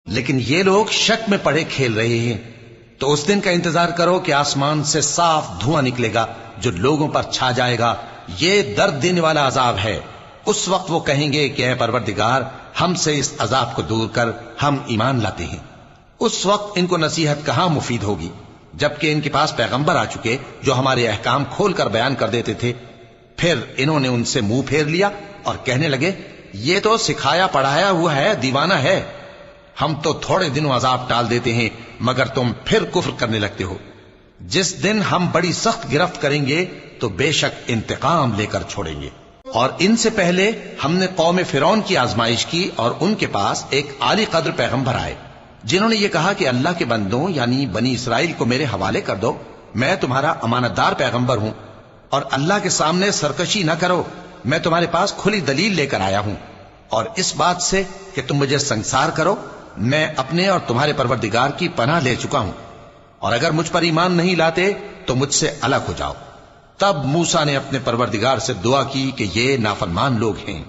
لیکن یہ لوگ شک میں پڑے کھیل رہے ہیں، تو اس دن کا انتظار کرو کہ آسمان سے صاف دھواں نکلے گا جو لوگوں پر چھا جائے گا، یہ درد دینے والا عذاب ہے۔ اس وقت وہ کہیں گے کہ اے پروردگار، ہم سے اس عذاب کو دور کر، ہم ایمان لاتے ہیں۔ اس وقت ان کو نصیحت کہاں مفید ہوگی، جبکہ ان کے پاس پیغمبر آ چکے جو ہمارے احکام کھول کر بیان کر دیتے تھے۔ پھر انہوں نے ان سے منہ پھیر لیا اور کہنے لگے، یہ تو سکھایا پڑھایا ہوا ہے، دیوانہ ہے، ہم تو تھوڑے دنوں عذاب ٹال دیتے ہیں مگر تم پھر کفر کرنے لگتے ہو۔ جس دن ہم بڑی سخت گرفت کریں گے تو بے شک انتقام لے کر چھوڑیں گے۔ اور ان سے پہلے ہم نے قوم فرعون کی آزمائش کی، اور ان کے پاس ایک عالی قدر پیغمبر آئے جنہوں نے یہ کہا کہ اللہ کے بندوں یعنی بنی اسرائیل کو میرے حوالے کر دو، میں تمہارا امانت دار پیغمبر ہوں، اور اللہ کے سامنے سرکشی نہ کرو، میں تمہارے پاس کھلی دلیل لے کر آیا ہوں، اور اس بات سے کہ تم مجھے سنسار کرو، میں اپنے اور تمہارے پروردگار کی پناہ لے چکا ہوں، اور اگر مجھ پر ایمان نہیں لاتے تو مجھ سے الگ ہو جاؤ۔ تب موسیٰ نے اپنے پروردگار سے دعا کی کہ یہ نافرمان لوگ ہیں۔